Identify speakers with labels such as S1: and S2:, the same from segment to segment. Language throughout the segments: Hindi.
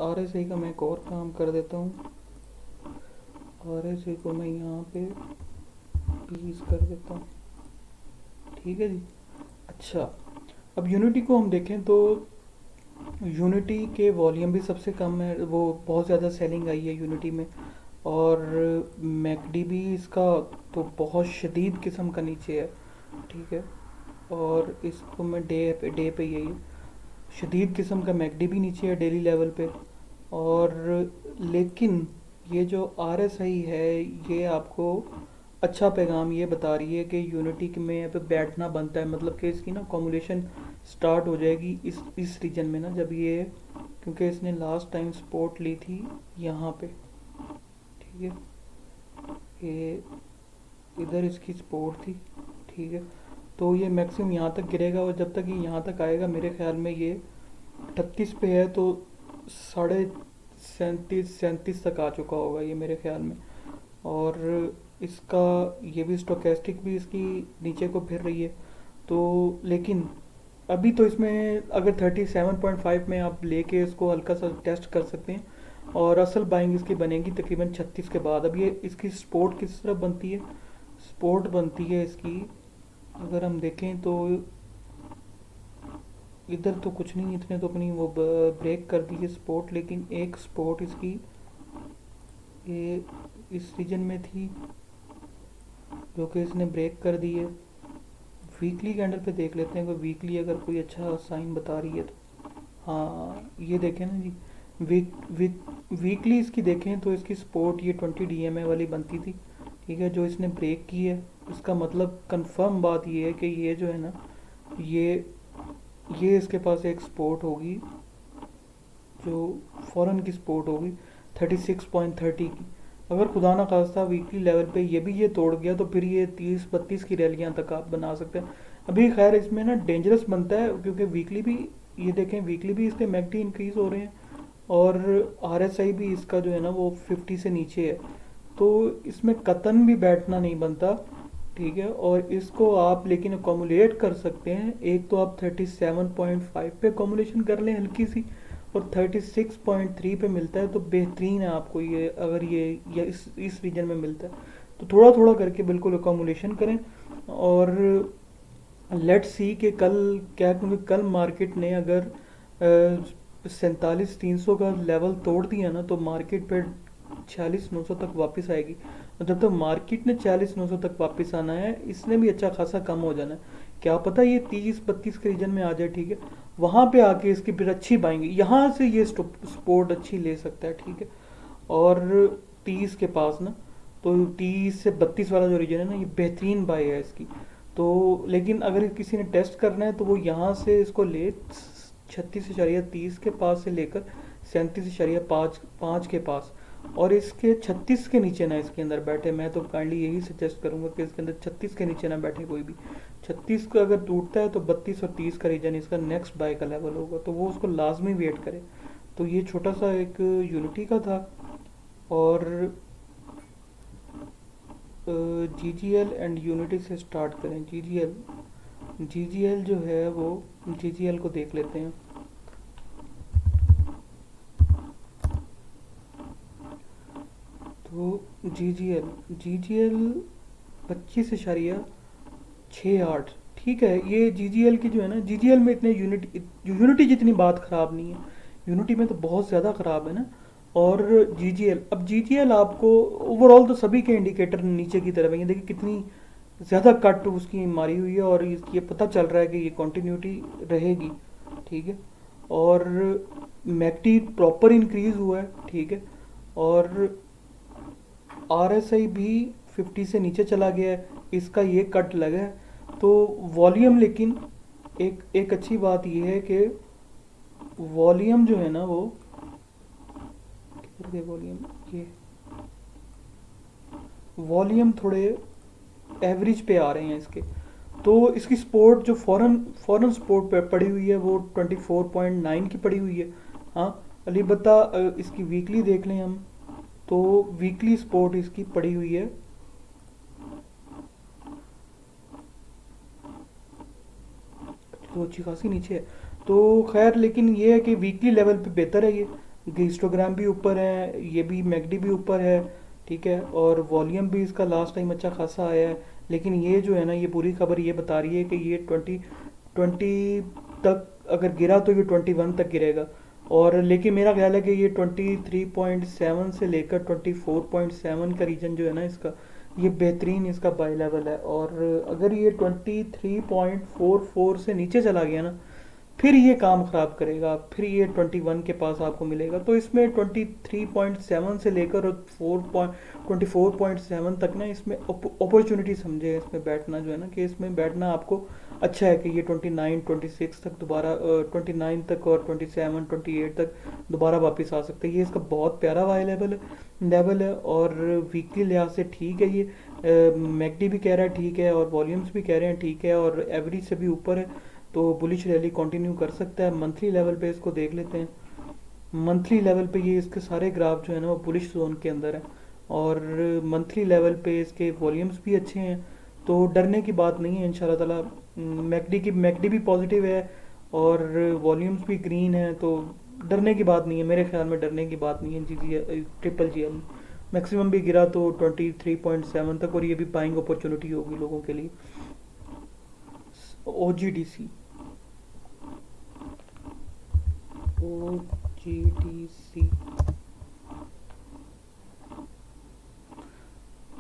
S1: RSI का मैं एक और काम कर देता हूँ। RSI को मैं यहाँ पे 20 कर देता हूँ। ठीक है जी। अच्छा, अब यूनिटी को हम देखें तो यूनिटी के वॉल्यूम भी सबसे कम है, वो बहुत ज़्यादा सेलिंग आई है यूनिटी में। और मैकडी भी इसका तो बहुत शदीद किस्म का नीचे है। ठीक है। और इसको मैं डे पे यही शदीद किस्म का मैकडी भी नीचे है डेली लेवल पे। और लेकिन ये जो RSI है ये आपको अच्छा पैगाम ये बता रही है कि यूनिटी में यहाँ पे बैठना बनता है, मतलब कि इसकी ना कॉमुलेशन स्टार्ट हो जाएगी इस रीजन में ना, जब ये, क्योंकि इसने लास्ट टाइम सपोर्ट ली थी यहाँ पे। ठीक है। ये इधर इसकी सपोर्ट थी। ठीक है। तो ये मैक्सिमम यहाँ तक गिरेगा, और जब तक ये यहाँ तक आएगा मेरे ख्याल में ये 38 पे है, तो 37.5 तक आ चुका होगा ये मेरे ख्याल में। और इसका ये भी स्टोकेस्टिक भी इसकी नीचे को फिर रही है। तो लेकिन अभी तो इसमें अगर 37.5 में आप लेके इसको हल्का सा टेस्ट कर सकते हैं, और असल बाइंग इसकी बनेगी तकरीबन 36 के बाद। अब ये इसकी सपोर्ट किस तरफ बनती है? सपोर्ट बनती है इसकी, अगर हम देखें तो इधर तो कुछ नहीं, इतने तो अपनी वो ब्रेक कर दी है सपोर्ट, लेकिन एक सपोर्ट इसकी ये इस रीजन में थी जो कि इसने ब्रेक कर दी है। वीकली कैंडल पे देख लेते हैं कोई वीकली अगर कोई अच्छा साइन बता रही है तो। हाँ, ये देखें ना जी। वीकली इसकी देखें तो इसकी सपोर्ट ये 20 DMA वाली बनती थी। ठीक है, जो इसने ब्रेक की है। इसका मतलब कंफर्म बात ये है कि ये जो है ना, ये ये इसके पास एक सपोर्ट होगी जो फॉरेन की सपोर्ट होगी 36.30 की। अगर खुदा ना खास्ता वीकली लेवल पे ये तोड़ गया तो फिर ये 30-32 की रैलियां तक आप बना सकते हैं। अभी खैर इसमें ना डेंजरस बनता है, क्योंकि वीकली भी, ये देखें वीकली भी इसके मैकडी इंक्रीज हो रहे हैं, और RSI भी इसका जो है ना वो 50 से नीचे है। तो इसमें कतन भी बैठना नहीं बनता। ठीक है। और इसको आप लेकिन अकोमुलेट कर सकते हैं। एक तो आप 37.5 पे अकोमुलेशन कर लें हल्की सी, और 36.3 पे मिलता है तो बेहतरीन है आपको ये, अगर ये इस रीजन में मिलता है तो थोड़ा थोड़ा करके बिल्कुल अकोमुलेशन करें। और लेट सी कि कल क्या, क्योंकि कल मार्केट ने अगर 47,300 का लेवल तोड़ दिया ना, तो मार्केट पे 46,900 तक वापस आएगी। और जब तक मार्केट ने 46,900 तक वापस आना है, इसने भी अच्छा खासा कम हो जाना है। क्या पता ये 30-32 के रीजन में आ जाए। ठीक है। वहां पे आके इसकी फिर अच्छी बाएंगे, यहाँ से ये सपोर्ट अच्छी ले सकता है। ठीक है। और 30 के पास ना, तो 30 से 32 वाला जो रीजन है ना, ये बेहतरीन बाय है इसकी। तो लेकिन अगर किसी ने टेस्ट करना है तो वो यहाँ से इसको ले 36.30 के पास से लेकर 37.5 के पास, और इसके 36 के नीचे ना इसके अंदर बैठे। मैं तो काइंडली यही सजेस्ट करूंगा कि इसके अंदर 36 के नीचे ना बैठे कोई भी। 36 का अगर टूटता है तो 32 और 30 का रीजन इसका नेक्स्ट बाय का लेवल होगा, तो वो उसको लाजमी वेट करे। तो ये छोटा सा एक यूनिटी का था। और GGL एंड यूनिटी से स्टार्ट करें। GGL जो है वो, GGL को देख लेते हैं। तो जी जी एल 25.68। ठीक है। ये GGL की जो है ना, GGL में इतने यूनिटी जितनी बात ख़राब नहीं है। यूनिटी में तो बहुत ज़्यादा ख़राब है ना। और अब GGL आपको ओवरऑल तो सभी के इंडिकेटर नीचे की तरफ है। ये देखिए कितनी ज़्यादा कट उसकी मारी हुई है, और ये पता चल रहा है कि ये कंटिन्यूटी रहेगी। ठीक है। और मैकडी प्रॉपर इंक्रीज हुआ है। ठीक है। और RSI भी 50 से नीचे चला गया है, इसका ये कट लगा है। तो वॉल्यूम, लेकिन एक अच्छी बात ये है कि वॉल्यूम जो है ना वो, किधर गए वॉल्यूम, ये वॉल्यूम थोड़े एवरेज पे आ रहे हैं इसके। तो इसकी सपोर्ट जो फॉरन फॉरन सपोर्ट पे पड़ी हुई है वो 24.9 की पड़ी हुई है। हाँ, अलबत्ता इसकी वीकली देख लें हम, तो वीकली सपोर्ट इसकी पड़ी हुई है तो अच्छी खासी नीचे है। तो खैर, लेकिन ये है कि वीकली लेवल पे बेहतर है ये। हिस्टोग्राम भी ऊपर है, ये भी मैकडी भी ऊपर है, ठीक है, और वॉल्यूम भी इसका लास्ट टाइम अच्छा खासा आया है। लेकिन ये जो है ना, ये पूरी खबर ये बता रही है कि ये 20 तक अगर गिरा तो ये 21 तक गिरेगा। और लेकिन मेरा ख्याल है कि ये 23.7 से लेकर 24.7 का रीजन जो है ना इसका, ये बेहतरीन इसका बाई लेवल है। और अगर ये 23.44 से नीचे चला गया ना, फिर ये काम खराब करेगा, फिर ये 21 के पास आपको मिलेगा। तो इसमें 23.7 से लेकर और 24.7 तक ना, इसमें अपॉर्चुनिटी समझे इसमें बैठना जो है ना, कि इसमें बैठना आपको अच्छा है कि ये 29 26 तक दोबारा 29 तक और 27 28 तक दोबारा वापस आ सकते हैं। ये इसका बहुत प्यारा वाई लेवल है। और वीकली लिहाज से ठीक है ये, मैकडी भी कह रहा है ठीक है, और वॉल्यूम्स भी कह रहे हैं ठीक है, और एवरेज से भी ऊपर है, तो बुलिश रैली कंटिन्यू कर सकता है। मंथली लेवल पे इसको देख लेते हैं। मंथली लेवल पे ये इसके सारे ग्राफ जो है ना वो बुलिश जोन के अंदर है, और मंथली लेवल पे इसके वॉल्यूम्स भी अच्छे हैं, तो डरने की बात नहीं है इंशाल्लाह ताला। मैकडी भी पॉजिटिव है, और वॉल्यूम्स भी ग्रीन है, तो डरने की बात नहीं है, मेरे ख्याल में डरने की बात नहीं है। जी ट्रिपल जी एल मैक्सिमम भी गिरा तो 23.7 तक, और ये भी बाइंग अपॉर्चुनिटी होगी लोगों के लिए। ओ जी डी सी, ओ जी डी सी,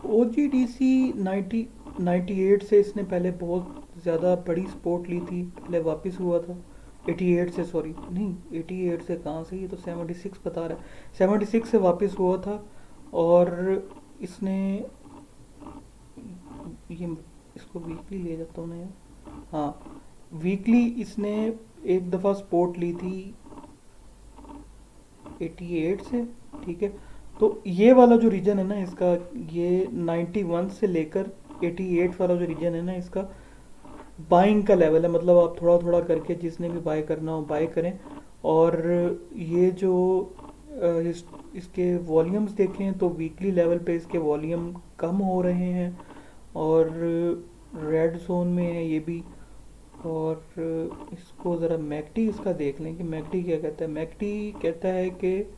S1: ओ जी डी सी 98 से इसने पहले बहुत ज़्यादा बड़ी सपोर्ट ली थी, पहले वापस हुआ था 88 से, सॉरी नहीं 88 से कहाँ से, ये तो 76 बता रहा है, 76 से वापस हुआ था। और इसने ये, इसको वीकली ले जाता हूँ ना यार, हाँ वीकली इसने एक दफ़ा सपोर्ट ली थी 88 से, ठीक है। तो ये वाला जो रीजन है ना इसका, ये 91 से लेकर 88 वाला जो रीजन है ना इसका, बाइंग का लेवल है। मतलब आप थोड़ा थोड़ा करके जिसने भी बाय करना हो बाय करें। और ये जो इसके वॉल्यूम्स देखें तो वीकली लेवल पे इसके वॉल्यूम कम हो रहे हैं, और रेड जोन में है ये भी। और इसको ज़रा मैकडी इसका देख लें कि मैकडी क्या कहता है। मैकडी कहता है कि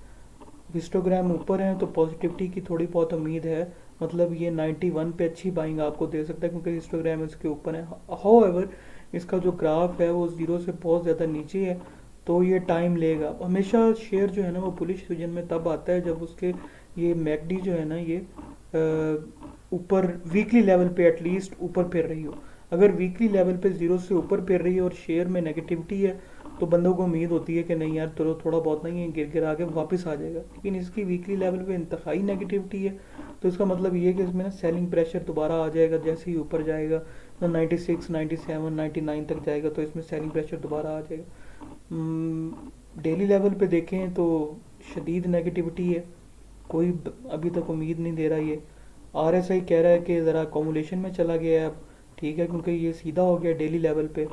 S1: हिस्टोग्राम ऊपर है तो पॉजिटिविटी की थोड़ी बहुत उम्मीद है, मतलब ये 91 पे अच्छी बाइंग आपको दे सकता है क्योंकि हिस्टोग्राम इसके ऊपर है। हाउएवर इसका जो ग्राफ है वो ज़ीरो से बहुत ज़्यादा नीचे है, तो ये टाइम लेगा। हमेशा शेयर जो है ना वो बुलिश रीजन में तब आता है जब उसके ये मैकडी जो है ना ये ऊपर वीकली लेवल पे एटलीस्ट ऊपर फिर रही हो। अगर वीकली लेवल पे ज़ीरो से ऊपर फिर रही है और शेयर में नेगेटिविटी है, तो बंदों को उम्मीद होती है कि नहीं यार चलो थोड़ा बहुत नहीं है गिर गिर आके वापस आ जाएगा। लेकिन इसकी वीकली लेवल पे इंतहाई नेगेटिविटी है, तो इसका मतलब ये है कि इसमें ना सेलिंग प्रेशर दोबारा आ जाएगा जैसे ही ऊपर जाएगा, तो 96 97 99 तक जाएगा, तो इसमें सेलिंग प्रेशर दोबारा आ जाएगा। डेली लेवल पे देखें तो शदीद नेगेटिविटी है, कोई अभी तक उम्मीद नहीं दे रहा। ये RSI कह रहा है कि ज़रा अकोमोलेशन में चला गया है अब, ठीक है, क्योंकि ये सीधा हो गया डेली लेवल पे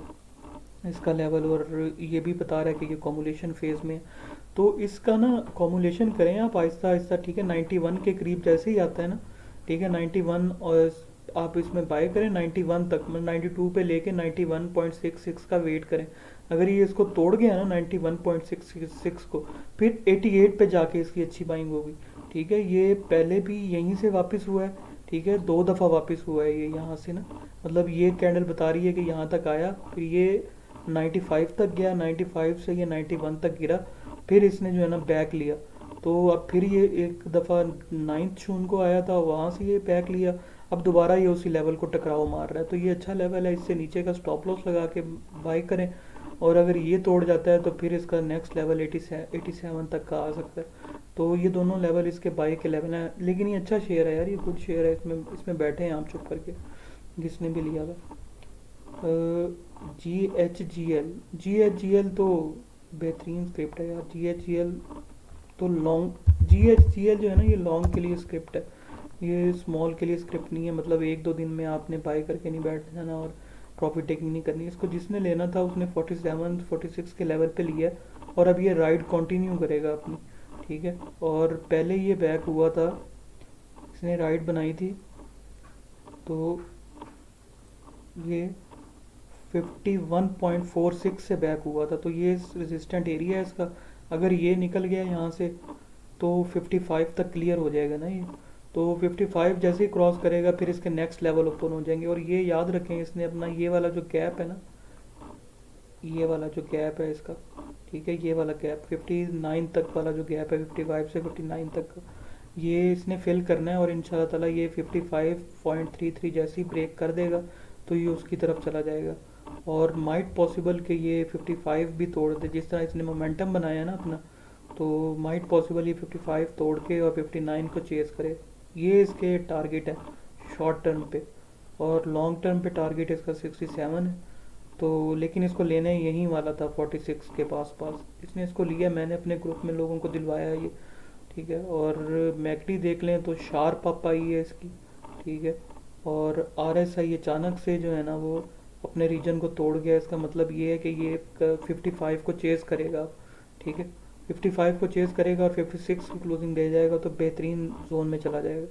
S1: इसका लेवल, और ये भी बता रहा है कि ये कॉमुलेशन फेज में। तो इसका ना कॉमुलेशन करें आप आहिस्ता आहिस्ता, ठीक है। 91 के करीब जैसे ही आता है ना, ठीक है, 91, और आप इसमें बाय करें 91 तक, मतलब 92 पे लेके 91.66 का वेट करें। अगर ये इसको तोड़ गया ना 91.66 को, फिर 88 पे जाके इसकी अच्छी बाइंग होगी, ठीक है। ये पहले भी यहीं से वापस हुआ है, ठीक है, 2 दफ़ा वापस हुआ है ये यहाँ से ना, मतलब ये कैंडल बता रही है कि यहाँ तक आया, फिर ये 95 तक गया, 95 से ये 91 तक गिरा, फिर इसने जो है ना बैक लिया। तो अब फिर ये एक दफ़ा 9th जून को आया था, वहाँ से ये बैक लिया, अब दोबारा ये उसी लेवल को टकराव मार रहा है। तो ये अच्छा लेवल है, इससे नीचे का स्टॉप लॉस लगा के बाई करें। और अगर ये तोड़ जाता है तो फिर इसका नेक्स्ट लेवल 87 तक का आ सकता है। तो ये दोनों लेवल इसके बाई के लेवल हैं। लेकिन ये अच्छा शेयर है यार, ये गुड शेयर है, इसमें इसमें बैठे हैं आप चुप करके जिसने भी लिया हुआ। GHGL तो बेहतरीन स्क्रिप्ट है यार। GHGL तो लॉन्ग, GHGL जो है ना ये लॉन्ग के लिए स्क्रिप्ट है, ये स्मॉल के लिए स्क्रिप्ट नहीं है। मतलब 1-2 दिन में आपने बाय करके नहीं बैठ जाना और प्रॉफिट टेकिंग नहीं करनी। इसको जिसने लेना था उसने 47 46 के लेवल पे लिया, और अब ये राइड कंटिन्यू करेगा अपनी, ठीक है। और पहले ये बैक हुआ था, इसने राइड बनाई थी, तो ये 51.46 से बैक हुआ था, तो ये रेजिस्टेंट एरिया है इसका। अगर ये निकल गया यहाँ से तो 55 तक क्लियर हो जाएगा ना ये। तो 55 जैसे ही क्रॉस करेगा फिर इसके नेक्स्ट लेवल ओपन हो जाएंगे। और ये याद रखें, इसने अपना ये वाला जो गैप है ना, ये वाला जो गैप है इसका, ठीक है, ये वाला गैप 59 तक वाला जो गैप है 55 से 59 तक का, ये इसने फिल करना है। और इंशाल्लाह ताला ये 55.33 जैसे ही ब्रेक कर देगा तो ये उसकी तरफ चला जाएगा। और माइट पॉसिबल कि ये 55 भी तोड़ दे, जिस तरह इसने मोमेंटम बनाया ना अपना, तो माइट पॉसिबल ये 55 तोड़ के और 59 को चेस करे। ये इसके टारगेट है शॉर्ट टर्म पे। और लॉन्ग टर्म पे टारगेट इसका 67 है। तो लेकिन इसको लेने यहीं वाला था 46 के पास पास, इसने इसको लिया, मैंने अपने ग्रुप में लोगों को दिलवाया ये, ठीक है। और मैकडी देख लें तो शार्प अप आई है इसकी, ठीक है। और RSI अचानक से जो है ना वो अपने रीजन को तोड़ गया। इसका मतलब ये है कि ये 55 को चेस करेगा, ठीक है, 55 को चेस करेगा और 56 की क्लोजिंग दे जाएगा तो बेहतरीन जोन में चला जाएगा।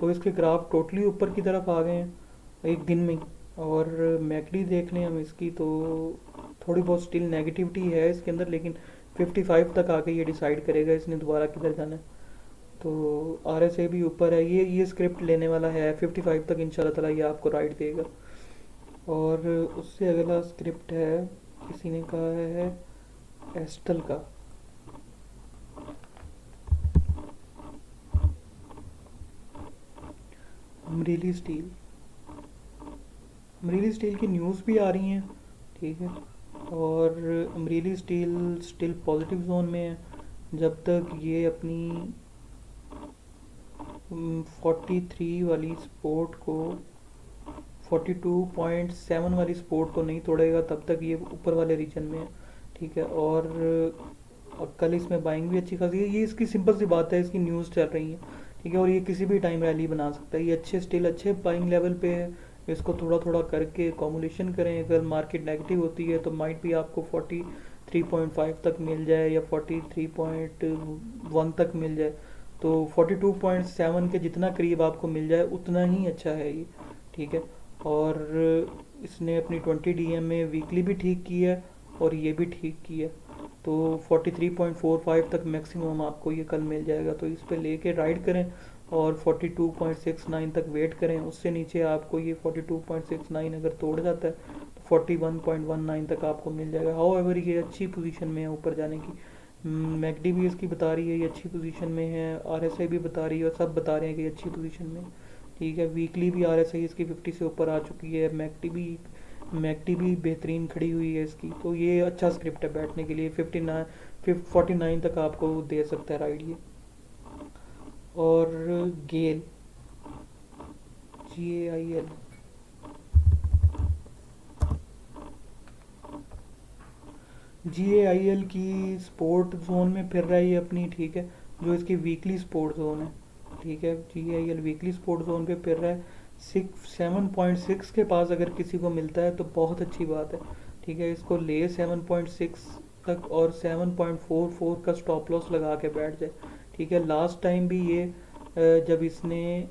S1: तो इसके ग्राफ टोटली ऊपर की तरफ आ गए हैं एक दिन में ही। और मैकडी देख लें हम इसकी तो थोड़ी बहुत स्टिल नेगेटिविटी है इसके अंदर, लेकिन 55 तक आके ये डिसाइड करेगा इसने दोबारा किधर जाना है। तो RSI भी ऊपर है, ये स्क्रिप्ट लेने वाला है 55 तक, इंशाल्लाह ताला ये आपको राइट देगा। और उससे अगला स्क्रिप्ट है, किसी ने कहा है एस्टल का। अमरीली स्टील, अमरीली स्टील की न्यूज़ भी आ रही हैं, ठीक है। और अमरीली स्टील स्टिल पॉजिटिव जोन में है जब तक ये अपनी 43 वाली सपोर्ट को, 42.7 वाली सपोर्ट को नहीं तोड़ेगा तब तक ये ऊपर वाले रीजन में है, ठीक है। और कल इसमें बाइंग भी अच्छी खासी है। ये इसकी सिंपल सी बात है, इसकी न्यूज़ चल रही है, ठीक है। और ये किसी भी टाइम रैली बना सकता है, ये अच्छे स्टिल अच्छे बाइंग लेवल पे है। इसको थोड़ा थोड़ा करके कॉमुलेशन करें, अगर मार्केट नेगेटिव होती है तो माइट भी आपको 43.5 तक मिल जाए या 43.1 तक मिल जाए। तो 42.7 के जितना करीब आपको मिल जाए उतना ही अच्छा है ये, ठीक है। और इसने अपनी 20 DM में वीकली भी ठीक की है और ये भी ठीक की है। तो 43.45 तक मैक्सिमम आपको ये कल मिल जाएगा, तो इस पे लेके राइड करें और 42.69 तक वेट करें। उससे नीचे आपको ये 42.69 अगर तोड़ जाता है तो 41.19 तक आपको मिल जाएगा। हाउएवर ये अच्छी पोजीशन में है ऊपर जाने की। मैकडी भी इसकी बता रही है ये अच्छी पोजीशन में है, RSI भी बता रही है और सब बता रहे हैं कि ये अच्छी पोजीशन में, ठीक है। वीकली भी RSI इसकी 50 से ऊपर आ चुकी है। मैकडी भी बेहतरीन खड़ी हुई है इसकी। तो ये अच्छा स्क्रिप्ट है बैठने के लिए, 49 तक आपको दे सकता है राइड ये। और गेल, GAIL, GAIL की स्पोर्ट जोन में फिर रहा है ये अपनी, ठीक है, जो इसकी वीकली स्पोर्ट जोन है, ठीक है। GAIL वीकली स्पोर्ट जोन पे फिर रहा है। 7.6 के पास अगर किसी को मिलता है तो बहुत अच्छी बात है, ठीक है। इसको ले 7.6 तक और 7.44 का स्टॉप लॉस लगा के बैठ जाए, ठीक है। लास्ट टाइम भी ये जब इसने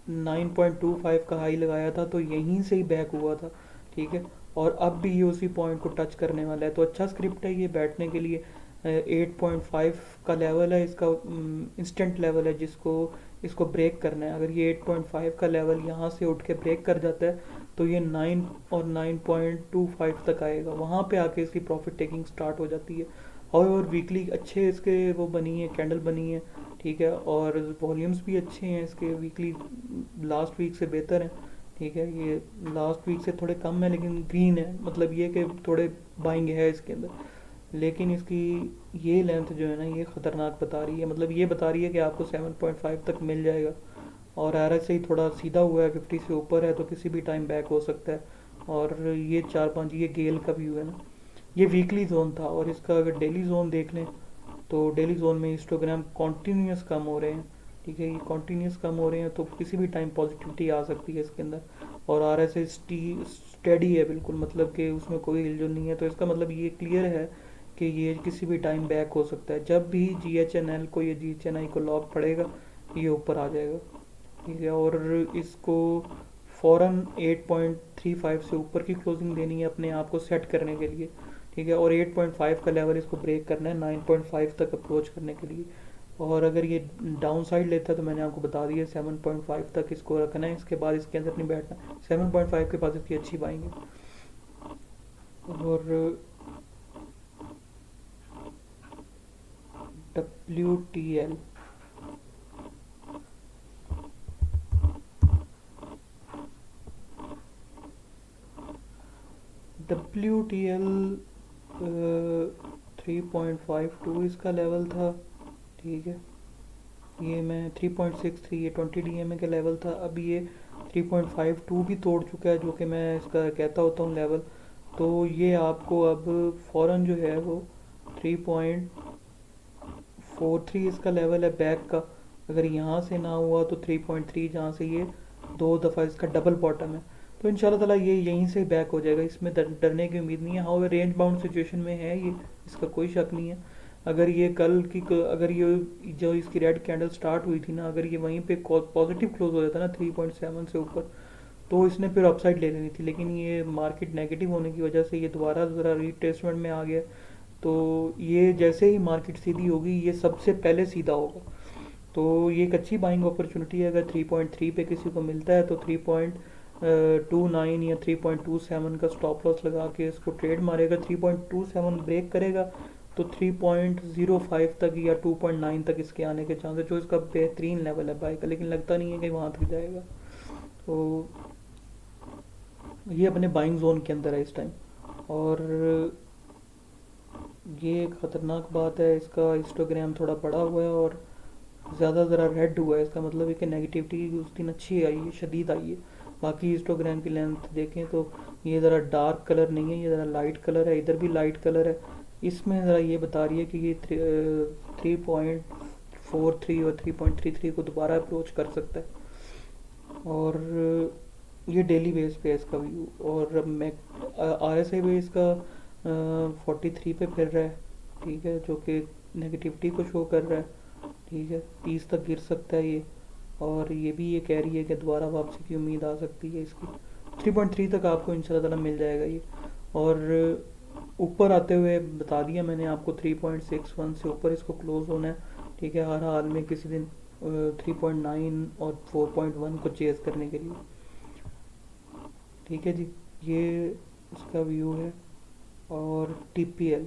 S1: 9.25 का हाई लगाया था तो यहीं से ही बैक हुआ था, ठीक है। और अब भी ये उसी पॉइंट को टच करने वाला है। तो अच्छा स्क्रिप्ट है ये बैठने के लिए। 8.5 का लेवल है इसका, इंस्टेंट लेवल है जिसको इसको ब्रेक करना है। अगर ये 8.5 का लेवल यहाँ से उठ के ब्रेक कर जाता है तो ये 9 और 9.25 तक आएगा, वहाँ पे आके इसकी प्रॉफिट टेकिंग स्टार्ट हो जाती है। और वीकली अच्छे इसके वो बनी है, कैंडल बनी है, ठीक है। और वॉल्यूम्स भी अच्छे हैं इसके वीकली, लास्ट वीक से बेहतर हैं, ठीक है। ये लास्ट वीक से थोड़े कम है लेकिन ग्रीन है, मतलब ये कि थोड़े बाइंग है इसके अंदर। लेकिन इसकी ये लेंथ जो है ना ये ख़तरनाक बता रही है, मतलब ये बता रही है कि आपको 7.5 तक मिल जाएगा। और RSI थोड़ा सीधा हुआ है, 50 से ऊपर है तो किसी भी टाइम बैक हो सकता है। और ये 4-5 ये गेल का व्यू है ना, ये वीकली जोन था। और इसका अगर डेली जोन देख लें तो डेली जोन में हिस्टोग्राम कॉन्टीन्यूस कम हो रहे हैं, ठीक है। ये कॉन्टीन्यूस कम हो रहे हैं तो किसी भी टाइम पॉजिटिविटी आ सकती है इसके अंदर। और RSI स्टेडी है बिल्कुल, मतलब कि उसमें कोई हिलजुल नहीं है। तो इसका मतलब ये क्लियर है कि ये किसी भी टाइम बैक हो सकता है। जब भी GHNL को या GHNI को लॉक पड़ेगा ये ऊपर आ जाएगा, ठीक है। और इसको फ़ौरन 8.35 से ऊपर की क्लोजिंग देनी है अपने आप को सेट करने के लिए, ठीक है, और 8.5 का लेवल इसको ब्रेक करना है 9.5 तक अप्रोच करने के लिए। और अगर ये डाउन साइड लेता है तो मैंने आपको बता दिया 7.5 तक इसको रखना है, इसके बाद इसके अंदर नहीं बैठना। 7.5 के पास इसकी अच्छी बाइंग है। और WTL, WTL 3.52 इसका लेवल था, ठीक है। ये मैं 3.63, ये 20 DMA का लेवल था। अब ये 3.52 भी तोड़ चुका है, जो कि मैं इसका कहता होता हूँ लेवल। तो ये आपको अब फ़ौरन जो है वो 3.43 इसका लेवल है बैक का। अगर यहाँ से ना हुआ तो 3.3, जहाँ से ये 2 दफ़ा इसका डबल बॉटम है। तो इंशाल्लाह ताला ये यहीं से बैक हो जाएगा, इसमें डरने की उम्मीद नहीं है। हाँ, रेंज बाउंड सिचुएशन में है ये, इसका कोई शक नहीं है। अगर ये अगर ये जो इसकी रेड कैंडल स्टार्ट हुई थी ना, अगर ये वहीं पे पॉजिटिव क्लोज हो जाता ना 3.7 से ऊपर, तो इसने फिर अपसाइड ले लेनी थी। लेकिन ये मार्केट नेगेटिव होने की वजह से ये दोबारा ज़रा रीटेस्टमेंट में आ गया। तो ये जैसे ही मार्केट सीधी होगी ये सबसे पहले सीधा होगा। तो ये एक अच्छी बाइंग अपॉर्चुनिटी है। अगर 3.3 पे किसी को मिलता है तो 3.29 या 3.27 का स्टॉप लॉस लगा के इसको ट्रेड मारेगा। 3.27 ब्रेक करेगा तो 3.05 तक या 2.9 तक इसके आने के चांस है, जो इसका बेहतरीन लेवल है बाई का। लेकिन लगता नहीं है कि वहाँ तक जाएगा। तो ये अपने बाइंग जोन के अंदर है इस टाइम। और ये एक ख़तरनाक बात है, इसका हिस्टोग्राम थोड़ा बड़ा हुआ है और ज़्यादा ज़रा रेड हुआ है। इसका मतलब है कि नेगेटिविटी उस दिन अच्छी आई है, शदीद आई है। बाकी हिस्टोग्राम की लेंथ देखें तो ये ज़रा डार्क कलर नहीं है, ये ज़रा लाइट कलर है। इधर भी लाइट कलर है। इसमें ज़रा ये बता रही है कि ये 3.43 और 3.33 को दोबारा अप्रोच कर सकता है। और ये डेली बेस पे है इसका व्यू। और मैं RSI पे इसका 43 पे फिर रहा है, ठीक है, जो कि नेगेटिविटी को शो कर रहा है, ठीक है। 30 तक गिर सकता है ये। और ये भी ये कह रही है कि दोबारा वापसी की उम्मीद आ सकती है इसकी। 3.3 तक आपको इंशाल्लाह ताला मिल जाएगा ये। और ऊपर आते हुए बता दिया मैंने आपको 3.61 से ऊपर इसको क्लोज होना है, ठीक है, हर हाल में किसी दिन 3.9 और 4.1 को चेज करने के लिए, ठीक है जी। ये उसका व्यू है। और TPL,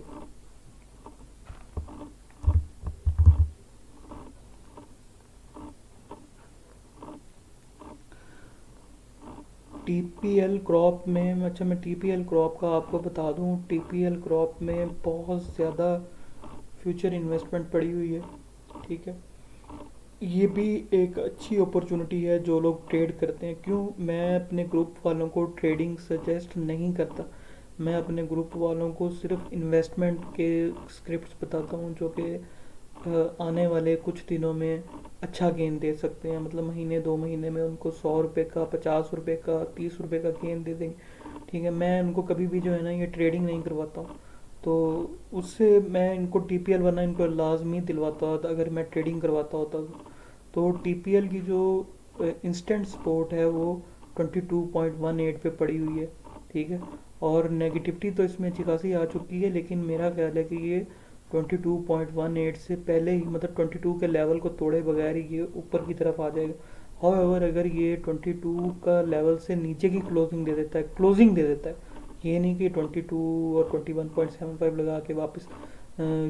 S1: क्रॉप में, अच्छा मैं TPL क्रॉप का आपको बता दूं, TPL क्रॉप में बहुत ज़्यादा फ्यूचर इन्वेस्टमेंट पड़ी हुई है, ठीक है। ये भी एक अच्छी अपॉर्चुनिटी है जो लोग ट्रेड करते हैं। क्यों मैं अपने ग्रुप वालों को ट्रेडिंग सजेस्ट नहीं करता, मैं अपने ग्रुप वालों को सिर्फ इन्वेस्टमेंट के स्क्रिप्ट्स बताता हूँ, जो कि आने वाले कुछ दिनों में अच्छा गेन दे सकते हैं। मतलब महीने 2 महीने में उनको 100 रुपये का, 50 रुपये का, 30 रुपये का गेन दे देंगे, ठीक है। मैं उनको कभी भी जो है ना ये ट्रेडिंग नहीं करवाता हूँ। तो उससे मैं इनको TPL वरना इनको लाजमी दिलवाता होता अगर मैं ट्रेडिंग करवाता होता। तो TPL की जो इंस्टेंट सपोर्ट है वो 22.18 पे पड़ी हुई है, ठीक है। और नेगेटिविटी तो इसमें अच्छी खासी आ चुकी है, लेकिन मेरा ख्याल है कि ये 22.18 से पहले ही, मतलब 22 के लेवल को तोड़े बगैर ही ये ऊपर की तरफ आ जाएगा। हाउएवर अगर ये 22 का लेवल से नीचे की क्लोजिंग दे देता है, ये नहीं कि 22 और 21.75 लगा के वापस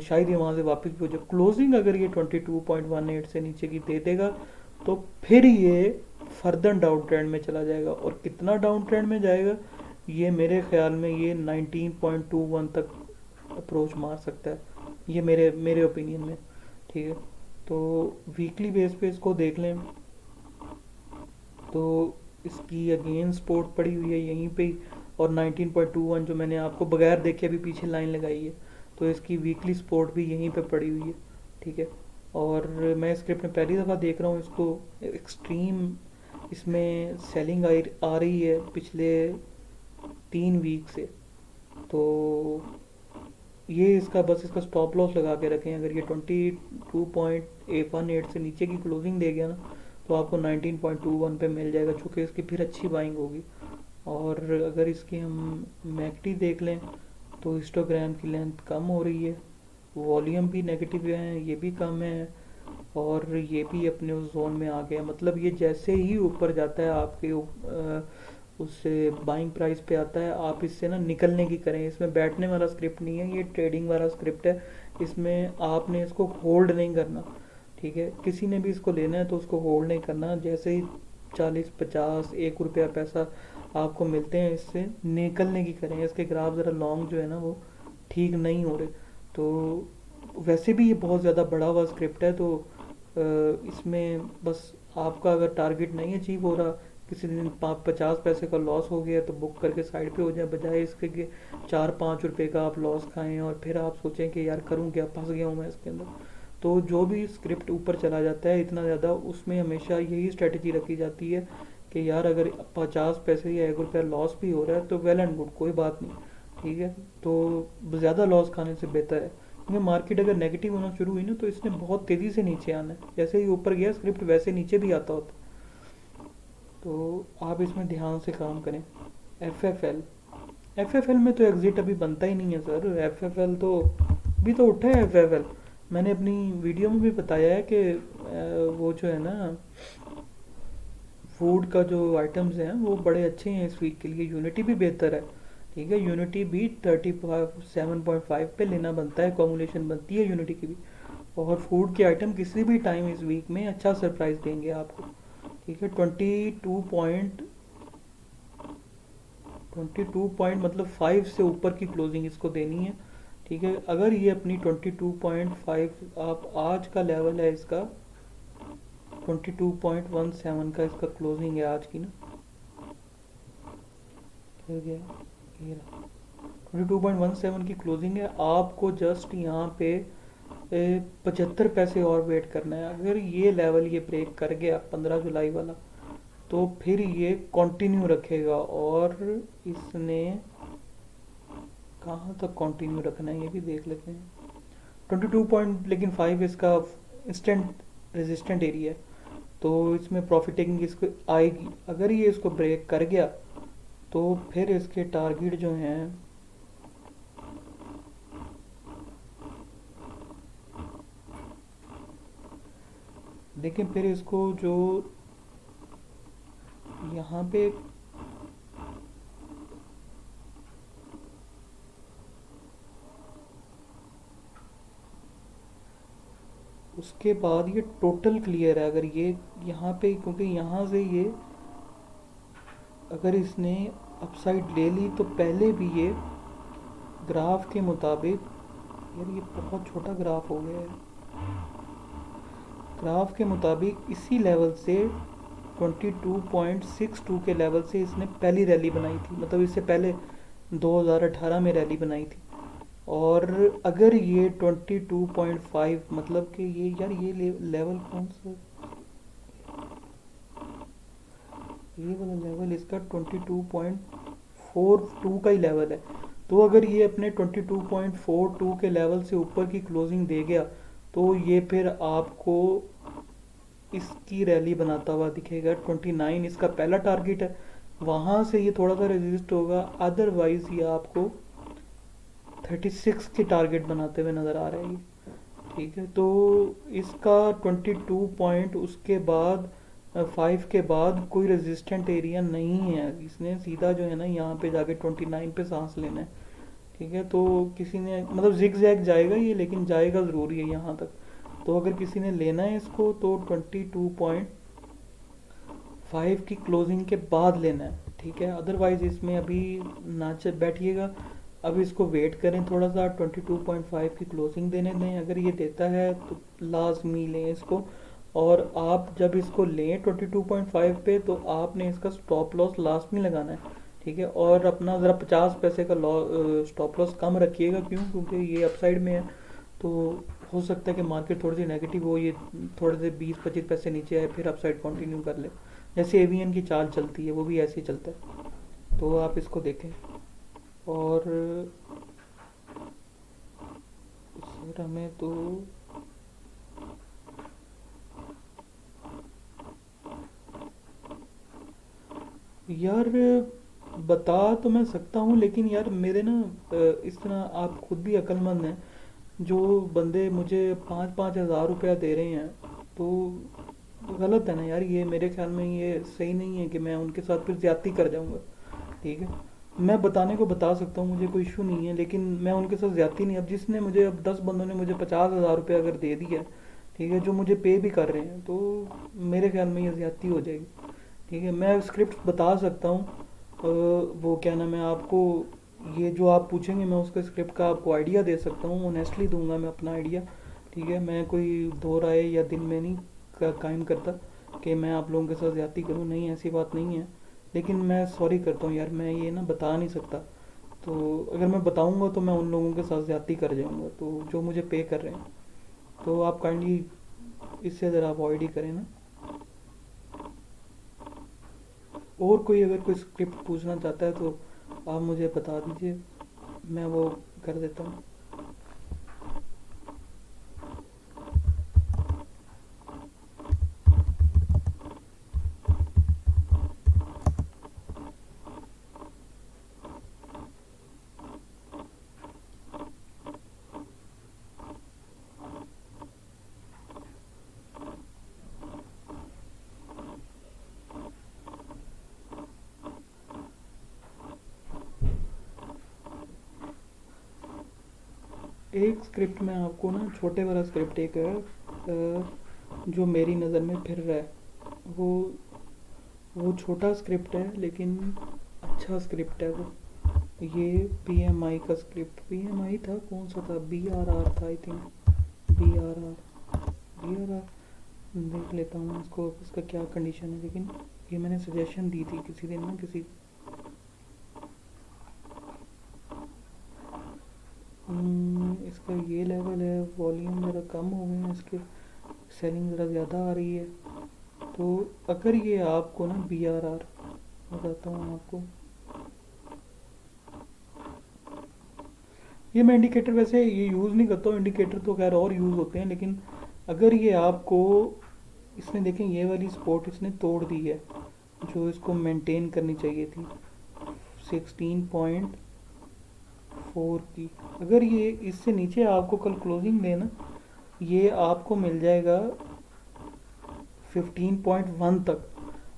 S1: शायद ये वहाँ से वापस भी हो जाए। क्लोजिंग अगर ये 22.18 से नीचे की दे देगा तो फिर ये फर्दर डाउन ट्रेंड में चला जाएगा। और कितना डाउन ट्रेंड में जाएगा, ये मेरे ख्याल में ये 19.21 तक अप्रोच मार सकता है, ये मेरे मेरे ओपिनियन में, ठीक है। तो वीकली बेस पे इसको देख लें तो इसकी अगेन सपोर्ट पड़ी हुई है यहीं पे ही। और 19.21 जो मैंने आपको बगैर देखे अभी पीछे लाइन लगाई है, तो इसकी वीकली सपोर्ट भी यहीं पे पड़ी हुई है, ठीक है। और मैं स्क्रिप्ट में पहली दफ़ा देख रहा हूँ इसको। एक्सट्रीम इसमें सेलिंग आ रही है पिछले 3 वीक से। तो ये इसका स्टॉप लॉस लगा के रखें। अगर ये 22.18 से नीचे की क्लोजिंग दे गया ना तो आपको 19.21 पे मिल जाएगा, चूँकि इसकी फिर अच्छी बाइंग होगी। और अगर इसकी हम मैकडी देख लें तो हिस्टोग्राम की लेंथ कम हो रही है, वॉल्यूम भी नेगेटिव है, ये भी कम है, और ये भी अपने उस जोन में आ गया। मतलब ये जैसे ही ऊपर जाता है आपके उससे बाइंग प्राइस पे आता है, आप इससे ना निकलने की करें। इसमें बैठने वाला स्क्रिप्ट नहीं है, ये ट्रेडिंग वाला स्क्रिप्ट है। इसमें आपने इसको होल्ड नहीं करना, ठीक है। किसी ने भी इसको लेना है तो उसको होल्ड नहीं करना। जैसे ही 40 50 1 रुपया पैसा आपको मिलते हैं, इससे निकलने की करें। इसके ग्राफ ज़रा लॉन्ग जो है ना वो ठीक नहीं हो रहे। तो वैसे भी ये बहुत ज़्यादा बड़ा हुआ स्क्रिप्ट है, तो इसमें बस आपका अगर टारगेट नहीं अचीव हो रहा, किसी दिन 50 पैसे का लॉस हो गया, तो बुक करके साइड पे हो जाए, बजाय इसके कि 4 5 रुपए का आप लॉस खाएं और फिर आप सोचें कि यार करूं क्या, फंस गया हूं मैं इसके अंदर। तो जो भी स्क्रिप्ट ऊपर चला जाता है इतना ज़्यादा, उसमें हमेशा यही स्ट्रेटजी रखी जाती है कि यार अगर 50 पैसे या 1 रुपया लॉस भी हो रहा है तो वेल एंड गुड, कोई बात नहीं, ठीक है। तो ज़्यादा लॉस खाने से बेहतर है, क्योंकि मार्केट अगर नेगेटिव होना शुरू हुई ना तो इसने बहुत तेज़ी से नीचे आना है। जैसे ही ऊपर गया स्क्रिप्ट वैसे नीचे भी आता होता। तो आप इसमें ध्यान से काम करें। F F L, F F L में तो एग्जिट अभी बनता ही नहीं है सर। एफ एफ एल तो अभी तो उठा है। एफ एफ एल मैंने अपनी वीडियो में भी बताया है कि वो जो है ना फूड का जो आइटम्स हैं वो बड़े अच्छे हैं इस वीक के लिए। यूनिटी भी बेहतर है, ठीक है। यूनिटी भी 37.5 पे लेना बनता है, कॉमुलेशन बनती है यूनिटी की भी। और फूड के आइटम किसी भी टाइम इस वीक में अच्छा सरप्राइज देंगे आपको, ठीक है। 22 पॉइंट मतलब 5 से ऊपर की क्लोजिंग इसको देनी है, ठीक है। अगर ये अपनी 22.5, आप आज का लेवल है इसका 22.17 का इसका क्लोजिंग है आज की ना, क्या गया ये रहा, 22.17 की क्लोजिंग है। आपको जस्ट यहाँ पे 75 पैसे और वेट करना है। अगर ये लेवल ये ब्रेक कर गया 15 जुलाई वाला, तो फिर ये कंटिन्यू रखेगा। और इसने कहाँ तक कंटिन्यू रखना है ये भी देख लेते हैं। 22 पॉइंट लेकिन 5 इसका इंस्टेंट रेजिस्टेंट एरिया है, तो इसमें प्रॉफिट टेकिंग इसको आएगी। अगर ये इसको ब्रेक कर गया तो फिर इसके टारगेट जो हैं लेकिन फिर इसको जो यहाँ पे उसके बाद ये टोटल क्लियर है। अगर ये यहाँ पे, क्योंकि यहाँ से ये अगर इसने अपसाइड ले ली तो पहले भी ये ग्राफ के मुताबिक, यार ये बहुत छोटा ग्राफ हो गया है। ग्राफ के मुताबिक इसी लेवल से 22.62 के लेवल से इसने पहली रैली बनाई थी, मतलब इससे पहले 2018 में रैली बनाई थी। और अगर ये 22.5 मतलब कि ये यार ये लेवल कौन सा, ये वाला लेवल इसका 22.42 का ही लेवल है। तो अगर ये अपने 22.42 के लेवल से ऊपर की क्लोजिंग दे गया तो ये फिर आपको इसकी रैली बनाता हुआ दिखेगा। 29 इसका पहला टारगेट है, वहां से ये थोड़ा सा रेजिस्ट होगा। अदरवाइज ये आपको 36 के टारगेट बनाते हुए नज़र आ रहा है ये, ठीक है। तो इसका 22 पॉइंट उसके बाद 5 के बाद कोई रेजिस्टेंट एरिया नहीं है। इसने सीधा जो है ना यहाँ पे जाके 29 पे सांस लेना है, ठीक है। तो किसी ने मतलब जिग जैग जाएगा ये, लेकिन जाएगा ज़रूरी है यहाँ तक। तो अगर किसी ने लेना है इसको तो 22.5 की क्लोजिंग के बाद लेना है, ठीक है। अदरवाइज इसमें अभी ना बैठिएगा, अब इसको वेट करें थोड़ा सा, 22.5 की क्लोजिंग देने दें। अगर ये देता है तो लाजमी लें इसको। और आप जब इसको लें 22.5 पे तो आपने इसका स्टॉप लॉस लास्ट में लगाना है, ठीक है। और अपना ज़रा 50 पैसे का स्टॉप लॉस कम रखिएगा, क्यों, क्योंकि ये अपसाइड में है। तो हो सकता है कि मार्केट थोड़ी सी नेगेटिव हो, ये थोड़े से 20 25 पैसे नीचे आए फिर अपसाइड कंटिन्यू कर ले। जैसे एवीएन की चाल चलती है वो भी ऐसे ही चलता है। तो आप इसको देखें। और सर हमें तो यार बता तो मैं सकता हूँ, लेकिन यार मेरे ना इस तरह आप खुद भी अक्लमंद हैं, जो बंदे मुझे 5-5 हज़ार रुपया दे रहे हैं, तो गलत है ना यार। ये मेरे ख्याल में ये सही नहीं है कि मैं उनके साथ फिर ज्यादती कर जाऊंगा। ठीक है, मैं बताने को बता सकता हूँ, मुझे कोई इशू नहीं है, लेकिन मैं उनके साथ ज्यादती नहीं। अब जिसने मुझे, अब 10 बंदों ने मुझे 50 हज़ार रुपया अगर दे दिया, ठीक है, जो मुझे पे भी कर रहे हैं, तो मेरे ख्याल में ये ज्यादती हो जाएगी। ठीक है, मैं स्क्रिप्ट बता सकता हूँ। वो क्या नाम है आपको, ये जो आप पूछेंगे मैं उसका स्क्रिप्ट का आपको आइडिया दे सकता हूँ, ऑनेस्टली दूंगा मैं अपना आइडिया। ठीक है, मैं कोई दो राय या दिन में नहीं कायम करता कि मैं आप लोगों के साथ ज्यादती करूँ, नहीं ऐसी बात नहीं है। लेकिन मैं सॉरी करता हूँ यार, मैं ये ना बता नहीं सकता। तो अगर मैं बताऊंगा तो मैं उन लोगों के साथ ज्यादती कर जाऊंगा, तो जो मुझे पे कर रहे हैं, तो आप काइंडली इससे ज़रा अवॉइड ही करें ना। और कोई अगर कोई स्क्रिप्ट पूछना चाहता है तो आप मुझे बता दीजिए, मैं वो कर देता हूँ। एक स्क्रिप्ट में आपको ना, छोटे वाला स्क्रिप्ट एक है, जो मेरी नज़र में फिर रहा है, वो छोटा स्क्रिप्ट है लेकिन अच्छा स्क्रिप्ट है वो। ये पीएमआई का स्क्रिप्ट, पीएमआई था, कौन सा था, बीआरआर था आई थिंक, बीआरआर, बीआरआर। देख लेता हूँ इसको, इसका क्या कंडीशन है, लेकिन ये मैंने सजेशन दी थी किसी दिन ना किसी। इसका ये लेवल है, वॉल्यूम ज़रा कम हो गए हैं इसके, सेलिंग ज़रा ज़्यादा आ रही है। तो अगर ये आपको ना बीआरआर, बताता हूँ आपको, ये मैं इंडिकेटर वैसे ये यूज़ नहीं करता हूँ, इंडिकेटर तो खैर और यूज़ होते हैं, लेकिन अगर ये आपको, इसने देखें ये वाली सपोर्ट इसने तोड़ दी है, जो इसको मेंटेन करनी चाहिए थी 16.4 की। अगर ये इससे नीचे आपको कल क्लोजिंग देना, ये आपको मिल जाएगा 15.1 तक।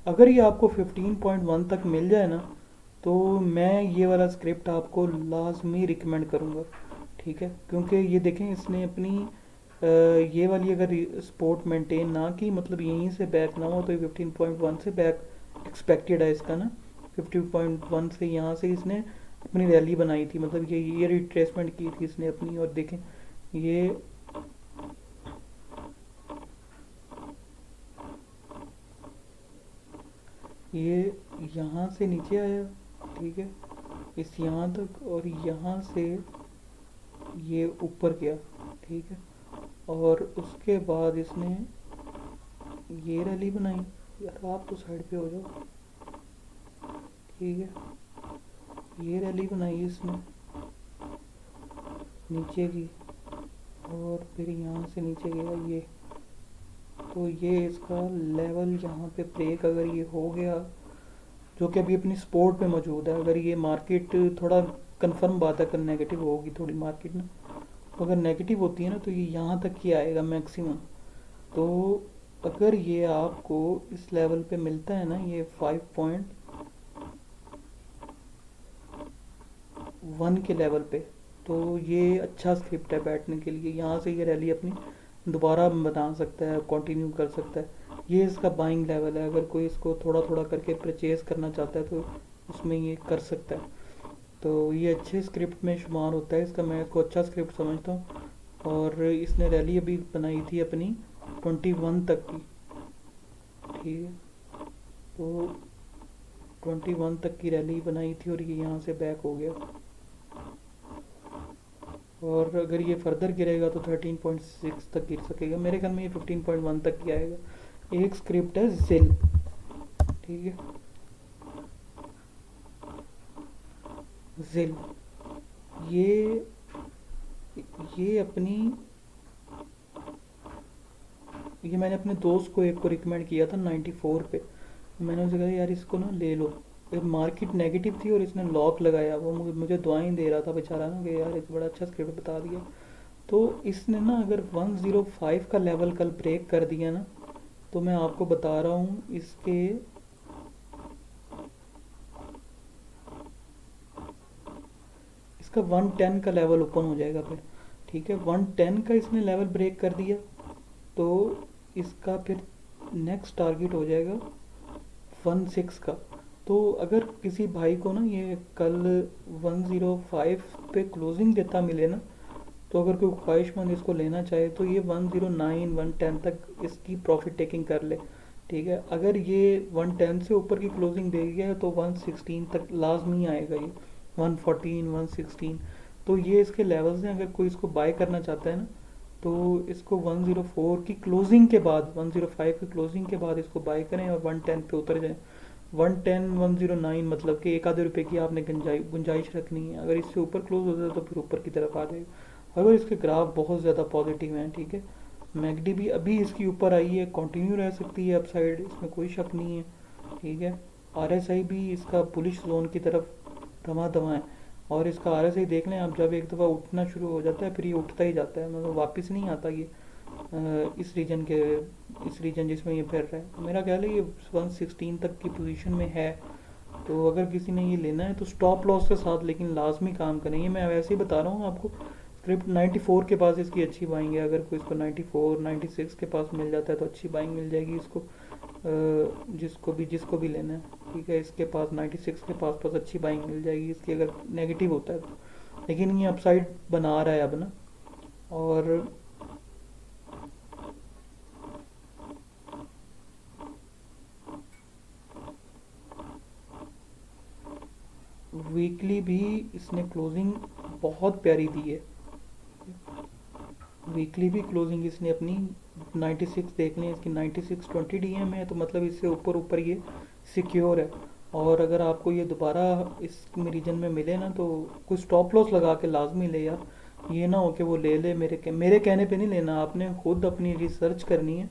S1: अगर ये आपको 15.1 तक मिल जाए ना, तो मैं ये वाला स्क्रिप्ट आपको लाजमी रिकमेंड करूँगा। ठीक है, क्योंकि ये देखें इसने अपनी ये वाली अगर सपोर्ट मेंटेन ना की, मतलब यहीं से बैक ना हो, तो ये 15.1 से बैक एक्सपेक्टेड है इसका ना। 15.1 से यहाँ से इसने अपनी रैली बनाई थी, मतलब ये रिट्रेसमेंट की थी इसने अपनी। और देखें ये ये यहाँ से नीचे आया, ठीक है, इस यहाँ तक, और यहाँ से ये ऊपर गया, ठीक है, और उसके बाद इसने ये रैली बनाई। यार आप तो साइड पे हो जाओ, ठीक है, ये रैली बनाई इसने नीचे की, और फिर यहाँ से नीचे गया ये। तो ये इसका लेवल यहाँ पे ब्रेक अगर ये हो गया, जो कि अभी अपनी सपोर्ट पे मौजूद है, अगर ये मार्केट थोड़ा, कंफर्म बात है कल नेगेटिव होगी थोड़ी मार्केट ना, तो अगर नेगेटिव होती है ना तो ये यहाँ तक ही आएगा मैक्सिमम। तो अगर ये आपको इस लेवल पे मिलता है ना, ये 5.1 के लेवल पे, तो ये अच्छा स्क्रिप्ट है बैठने के लिए। यहाँ से ये रैली अपनी दोबारा बना सकता है, कंटिन्यू कर सकता है। ये इसका बाइंग लेवल है, अगर कोई इसको थोड़ा थोड़ा करके परचेज करना चाहता है तो उसमें ये कर सकता है। तो ये अच्छे स्क्रिप्ट में शुमार होता है इसका, मैं इसको अच्छा स्क्रिप्ट समझता हूँ। और इसने रैली अभी बनाई थी अपनी 21 तक की, ठीक है, तो 21 तक की रैली बनाई थी, और ये यहाँ से बैक हो गया। और अगर ये फर्दर गिरेगा तो 13.6 तक गिर सकेगा, मेरे ख्याल में ये 15.1 तक ही आएगा। एक स्क्रिप्ट है जिल, ठीक है, जिल, ये ये अपनी, ये मैंने अपने दोस्त को एक को रिकमेंड किया था 94 पे। मैंने उसे कहा यार इसको ना ले लो, मार्केट नेगेटिव थी और इसने लॉक लगाया, वो मुझे दुआएं दे रहा था बेचारा ना कि यार ये तो बड़ा अच्छा स्क्रिप्ट बता दिया। तो इसने ना अगर 105 का लेवल कल ब्रेक कर दिया ना, तो मैं आपको बता रहा हूँ इसका 110 का लेवल ओपन हो जाएगा फिर। ठीक है, 110 का इसने लेवल ब्रेक कर दिया तो इसका फिर नेक्स्ट टारगेट हो जाएगा 16 का। तो अगर किसी भाई को ना ये कल 105 पे क्लोजिंग देता मिले ना, तो अगर कोई ख्वाहिशमंद इसको लेना चाहे तो ये 109 110 तक इसकी प्रॉफिट टेकिंग कर ले। ठीक है, अगर ये 110 से ऊपर की क्लोजिंग दे गया तो 116 तक लाजमी आएगा ये, 114 116। तो ये इसके लेवल्स हैं, अगर कोई इसको बाय करना चाहता है ना तो इसको 104 की क्लोजिंग के बाद, 105 की क्लोजिंग के बाद इसको बाय करें और 110 पे उतर जाए। 110 109 मतलब कि एक आधे रुपए की आपने गुंजाइश रखनी है। अगर इससे ऊपर क्लोज हो जाए तो फिर ऊपर की तरफ आ जाएगा। अगर इसके ग्राफ बहुत ज़्यादा पॉजिटिव हैं, ठीक है, मैगडी भी अभी इसकी ऊपर आई है, कंटिन्यू रह सकती है अपसाइड, इसमें कोई शक नहीं है। ठीक है, आरएसआई भी इसका बुलिश जोन की तरफ दमा दमा है। और इसका आरएसआई देख लें आप, जब एक दफ़ा उठना शुरू हो जाता है फिर ये उठता ही जाता है, मतलब वापस नहीं आता ये इस रीजन जिसमें ये फिर रहा है। तो मेरा ख्याल है ये 116 तक की पोजीशन में है। तो अगर किसी ने ये लेना है तो स्टॉप लॉस के साथ लेकिन लाजमी काम करें। ये मैं वैसे ही बता रहा हूँ आपको, स्क्रिप्ट 94 के पास इसकी अच्छी बाइंग है। अगर कोई इसको 94 96 के पास मिल जाता है तो अच्छी बाइंग मिल जाएगी इसको, जिसको भी लेना है। ठीक है, इसके पास 96 के पास अच्छी बाइंग मिल जाएगी इसकी, अगर नेगेटिव होता है तो। लेकिन ये अपसाइड बना रहा है अब ना। और वीकली भी इसने क्लोजिंग बहुत प्यारी दी है। वीकली भी क्लोजिंग इसने अपनी 96 देख लें, इसकी 9620 डीएम है, तो मतलब इससे ऊपर ऊपर ये सिक्योर है। और अगर आपको ये दोबारा इस रीजन में मिले ना तो कुछ स्टॉप लॉस लगा के लाजमी ले यार। ये ना हो कि वो ले ले, मेरे कहने पे नहीं लेना, आपने खुद अपनी रिसर्च करनी है।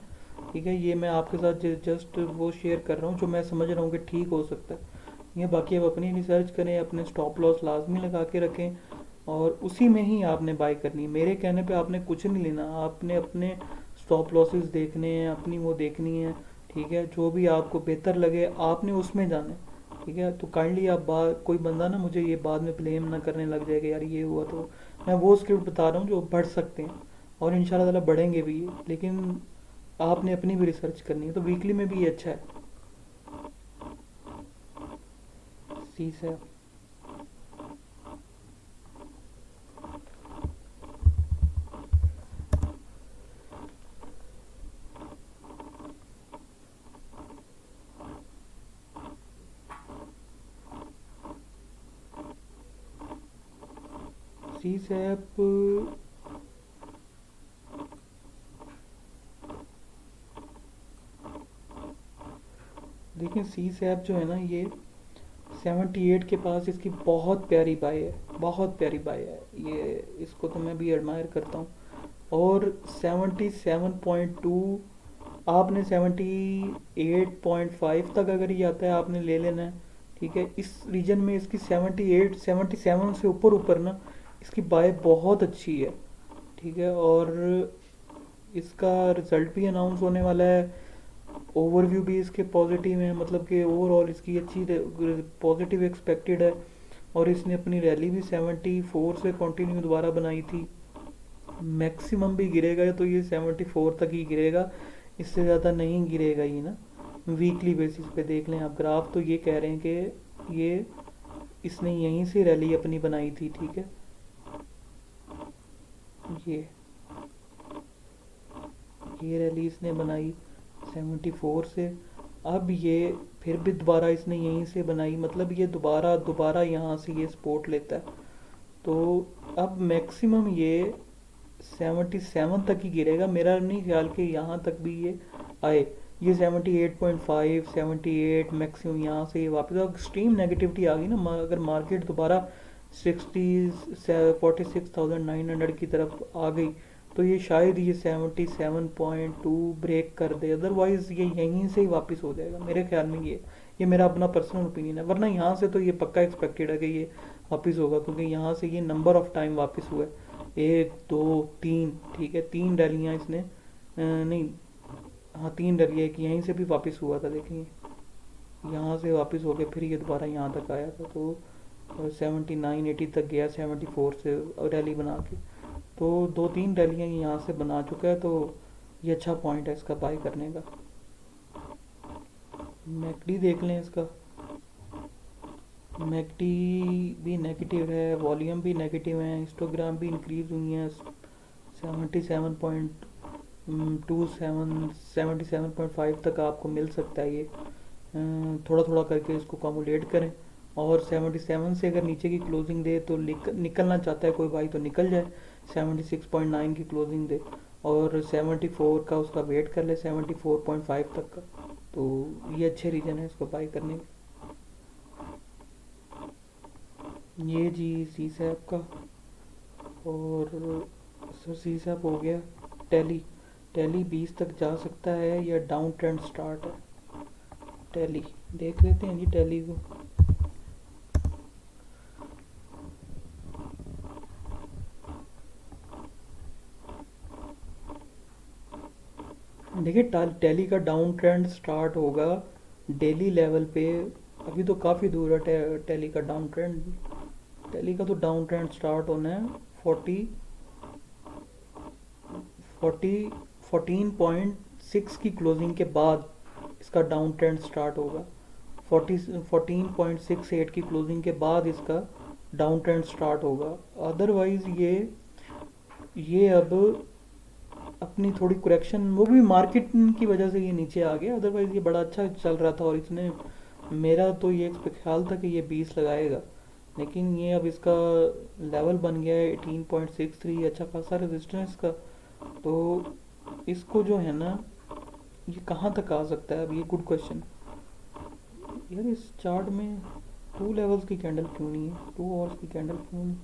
S1: ठीक है, ये मैं आपके साथ जस्ट वो शेयर कर रहा हूँ जो मैं समझ रहा हूँ कि ठीक हो सकता है। ये बाकी अब अपनी रिसर्च करें, अपने स्टॉप लॉस लाजमी लगा के रखें और उसी में ही आपने बाय करनी है। मेरे कहने पे आपने कुछ नहीं लेना, आपने अपने स्टॉप लॉसेस देखने हैं, अपनी वो देखनी है। ठीक है, जो भी आपको बेहतर लगे आपने उसमें जाना है। ठीक है, तो काइंडली आप कोई बंदा ना मुझे ये बाद में ब्लेम ना करने लग जाएगा यार ये हुआ। तो मैं वो स्क्रिप्ट बता रहा हूँ जो बढ़ सकते हैं और इंशाल्लाह ताला बढ़ेंगे भी ये, लेकिन आपने अपनी भी रिसर्च करनी है। तो वीकली में भी ये अच्छा है। सी से सी सैप देखिए, सी सैप जो है ना ये 78 के पास इसकी बहुत प्यारी बाय है, बहुत प्यारी बाय है ये। इसको तो मैं भी एडमायर करता हूँ। और 77.2 आपने 78.5 तक अगर ये आता है आपने ले लेना है। ठीक है, इस रीजन में इसकी 78 77 से ऊपर ऊपर ना इसकी बाय बहुत अच्छी है। ठीक है, और इसका रिजल्ट भी अनाउंस होने वाला है, ओवरव्यू भी इसके पॉजिटिव है, मतलब कि ओवरऑल इसकी अच्छी पॉजिटिव एक्सपेक्टेड है। और इसने अपनी रैली भी 74 से कंटिन्यू दोबारा बनाई थी। मैक्सिमम भी गिरेगा तो ये 74 तक ही गिरेगा, इससे ज़्यादा नहीं गिरेगा ये ना। वीकली बेसिस पे देख लें आप ग्राफ, तो ये कह रहे हैं कि ये इसने यहीं से रैली अपनी बनाई थी। ठीक है, ये ये रैली इसने बनाई 74 से। अब ये फिर भी दोबारा इसने यहीं से बनाई, मतलब ये दोबारा दोबारा यहाँ से ये सपोर्ट लेता है। तो अब मैक्सिमम ये 77 तक ही गिरेगा, मेरा नहीं ख्याल कि यहाँ तक भी ये आए। ये 78.5 78 मैक्सिमम यहाँ से ये वापस एक्सट्रीम नेगेटिविटी आ गई ना, अगर मार्केट दोबारा 46,900 की तरफ आ गई तो ये शायद ये 77.2 ब्रेक कर दे, अदरवाइज ये यहीं से ही वापस हो जाएगा मेरे ख्याल में। ये मेरा अपना पर्सनल ओपिनियन है, वरना यहाँ से तो ये पक्का एक्सपेक्टेड है कि ये वापस होगा, क्योंकि यहाँ से ये नंबर ऑफ टाइम वापस हुआ है, 1 2 3, ठीक है 3 रैलियाँ इसने नहीं, हाँ 3 रैली है, कि यहीं से भी वापस हुआ था, देखिए यहाँ से वापस हो गया, फिर ये दोबारा यहाँ तक आया था, तो 79 80 तक गया 74 से रैली बना के। तो 2 3 रैलियाँ ये यहाँ से बना चुका है, तो ये अच्छा पॉइंट है इसका बाय करने का। मैकडी देख लें इसका, मैकडी भी नेगेटिव है, वॉल्यूम भी नेगेटिव है, हिस्टोग्राम भी इंक्रीज हुई है 77.5 तक आपको मिल सकता है ये। थोड़ा थोड़ा करके इसको कम्युलेट करें, और 77 से अगर नीचे की क्लोजिंग दे तो निकलना चाहता है कोई भाई तो निकल जाए, 76.9 की क्लोजिंग दे, और 74 का उसका वेट कर ले 74.5 तक का, तो ये अच्छे रीजन है इसको बाई करने के। ये जी सी सैप का, और सर सी सैप हो गया। टैली, टैली 20 तक जा सकता है या डाउन ट्रेंड स्टार्ट है। टैली देख लेते हैं जी, टैली को देखिए, टैली का डाउन ट्रेंड स्टार्ट होगा डेली लेवल पे, अभी तो काफ़ी दूर है टैली का डाउन ट्रेंड। टैली का तो डाउन ट्रेंड स्टार्ट होना है 14.6 की क्लोजिंग के बाद इसका डाउन ट्रेंड स्टार्ट होगा। 14.68 की क्लोजिंग के बाद इसका डाउन ट्रेंड स्टार्ट होगा। अदरवाइज ये अब अपनी थोड़ी करेक्शन, वो भी मार्केट की वजह से ये नीचे आ गया, अदरवाइज ये बड़ा अच्छा चल रहा था, और इसने, मेरा तो ये ख्याल था कि ये 20 लगाएगा, लेकिन ये अब इसका लेवल बन गया है 18.63, अच्छा खासा रेजिस्टेंस का। तो इसको जो है ना, ये कहाँ तक आ सकता है अब, ये गुड क्वेश्चन यार। इस चार्ट में 2 लेवल्स की कैंडल क्यों नहीं है, 2 आवर्स की कैंडल क्यों नहीं?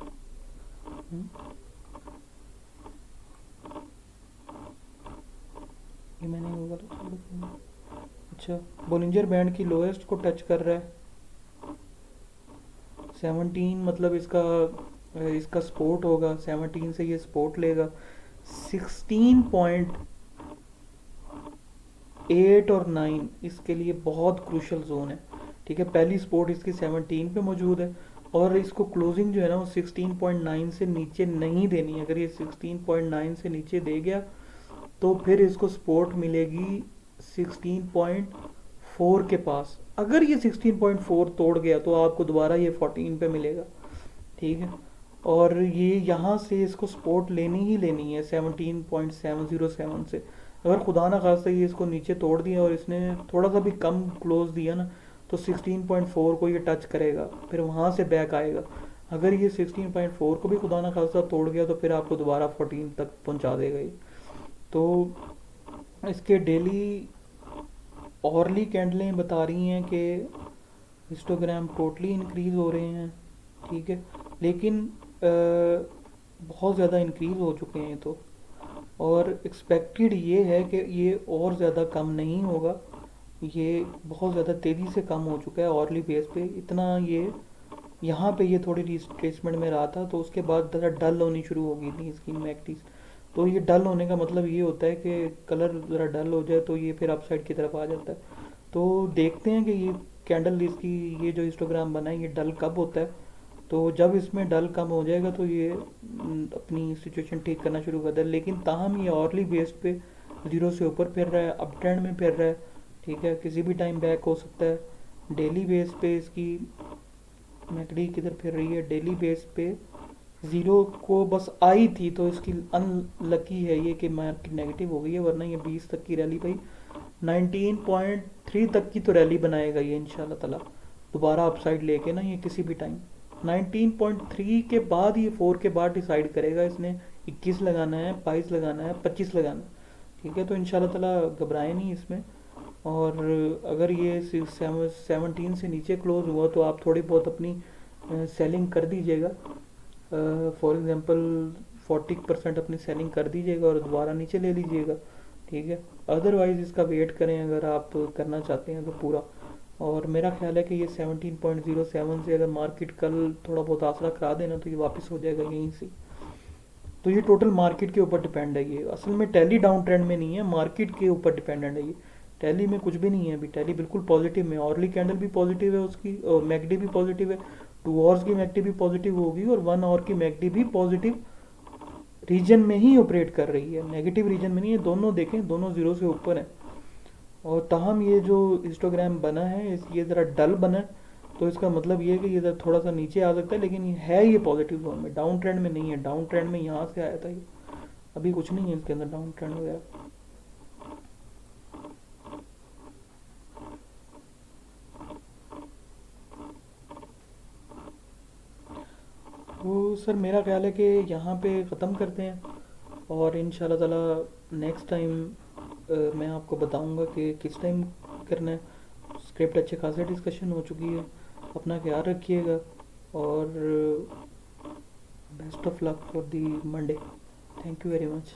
S1: ये मैंने वो वाला, अच्छा बोलिंजर बैंड की लोएस्ट को टच कर रहा है 17, मतलब इसका सपोर्ट होगा 17 से, ये सपोर्ट लेगा 16.8 और 9 इसके लिए बहुत क्रूशल जोन है, ठीक है। पहली सपोर्ट इसकी 17 पे मौजूद है, और इसको क्लोजिंग जो है ना वो 16.9 से नीचे नहीं देनी है। अगर ये 16.9 से नीचे दे गया तो फिर इसको सपोर्ट मिलेगी 16.4 के पास। अगर ये 16.4 तोड़ गया तो आपको दोबारा ये 14 पे मिलेगा, ठीक है। और ये यहाँ से इसको सपोर्ट लेनी ही लेनी है 17.707 से। अगर खुदा ना खास्ता ये इसको नीचे तोड़ दिया और इसने थोड़ा सा भी कम क्लोज दिया ना, तो 16.4 को ये टच करेगा, फिर वहाँ से बैक आएगा। अगर ये 16.4 को भी खुदा ना खास्ता तोड़ गया तो फिर आपको दोबारा 14 तक पहुँचा देगा ये। तो इसके डेली औरली कैंडलें बता रही हैं कि हिस्टोग्राम टोटली इंक्रीज हो रहे हैं, ठीक है, लेकिन बहुत ज़्यादा इंक्रीज हो चुके हैं तो, और एक्सपेक्टेड ये है कि ये और ज़्यादा कम नहीं होगा, ये बहुत ज़्यादा तेज़ी से कम हो चुका है औरली बेस पे। इतना ये यहाँ पे ये थोड़ी रिट्रेसमेंट में रहा था, तो उसके बाद ज़रा डल होनी शुरू हो गई थी इसकी मैकटीज। तो ये डल होने का मतलब ये होता है कि कलर ज़रा डल हो जाए तो ये फिर अपसाइड की तरफ आ जाता है। तो देखते हैं कि ये कैंडल इसकी, ये जो हिस्टोग्राम बना है ये डल कब होता है। तो जब इसमें डल कम हो जाएगा तो ये अपनी सिचुएशन ठीक करना शुरू कर दे, लेकिन ताहम ये ऑरली बेस पे 0 से ऊपर फिर रहा है, अप ट्रेंड में फिर रहा है, ठीक है, किसी भी टाइम बैक हो सकता है। डेली बेस पे इसकी मैकडी किधर फिर रही है, डेली बेस पे 0 को बस आई थी, तो इसकी अनलकी है ये कि मार्केट नेगेटिव हो गई है, वरना ये 20 तक की रैली भाई 19.3 तक की तो रैली बनाएगा ये इंशाल्लाह ताला, दोबारा अपसाइड लेके ना ये किसी भी टाइम। 19.3 के बाद ये 4 के बाद डिसाइड करेगा इसने 21 लगाना है, 22 लगाना है, 25 लगाना है, ठीक है। तो इंशाल्लाह ताला घबराए नहीं इसमें। और अगर ये 17 से नीचे क्लोज हुआ तो आप थोड़ी बहुत अपनी सेलिंग कर दीजिएगा। फॉर एग्जांपल 40% अपनी सेलिंग कर दीजिएगा और दोबारा नीचे ले लीजिएगा, ठीक है। अदरवाइज़ इसका वेट करें अगर आप करना चाहते हैं तो पूरा। और मेरा ख्याल है कि ये 17.07 से अगर मार्केट कल थोड़ा बहुत आसरा करा देना तो ये वापस हो जाएगा यहीं से। तो ये टोटल मार्केट के ऊपर डिपेंड है, ये असल में टैली डाउन ट्रेंड में नहीं है, मार्केट के ऊपर डिपेंडेंट है ये। टैली में कुछ भी नहीं है अभी, टैली बिल्कुल पॉजिटिव में, ऑर्ली कैंडल भी पॉजिटिव है उसकी, और मैकडी भी पॉजिटिव है, 2 आवर्स की मैकडी भी पॉजिटिव होगी और 1 आवर की मैकडी भी पॉजिटिव रीजन में ही ऑपरेट कर रही है, नेगेटिव रीजन में नहीं है। दोनों देखें, दोनों जीरो से ऊपर है। और ताहम ये जो हिस्टोग्राम बना है ये ज़रा डल बना है, तो इसका मतलब ये है कि ये ज़रा थोड़ा सा नीचे आ सकता है, लेकिन ये है ये पॉजिटिव जोन में, डाउन ट्रेंड में नहीं है। डाउन ट्रेंड में यहाँ से आया था ये, अभी कुछ नहीं है इसके अंदर डाउन ट्रेंड वगैरह। तो सर मेरा ख्याल है कि यहाँ पे ख़त्म करते हैं, और इंशाल्लाह ताला नेक्स्ट टाइम मैं आपको बताऊंगा कि किस टाइम करना है। स्क्रिप्ट अच्छे खासे डिस्कशन हो चुकी है। अपना ख्याल रखिएगा और best of luck for the Monday. Thank you very much.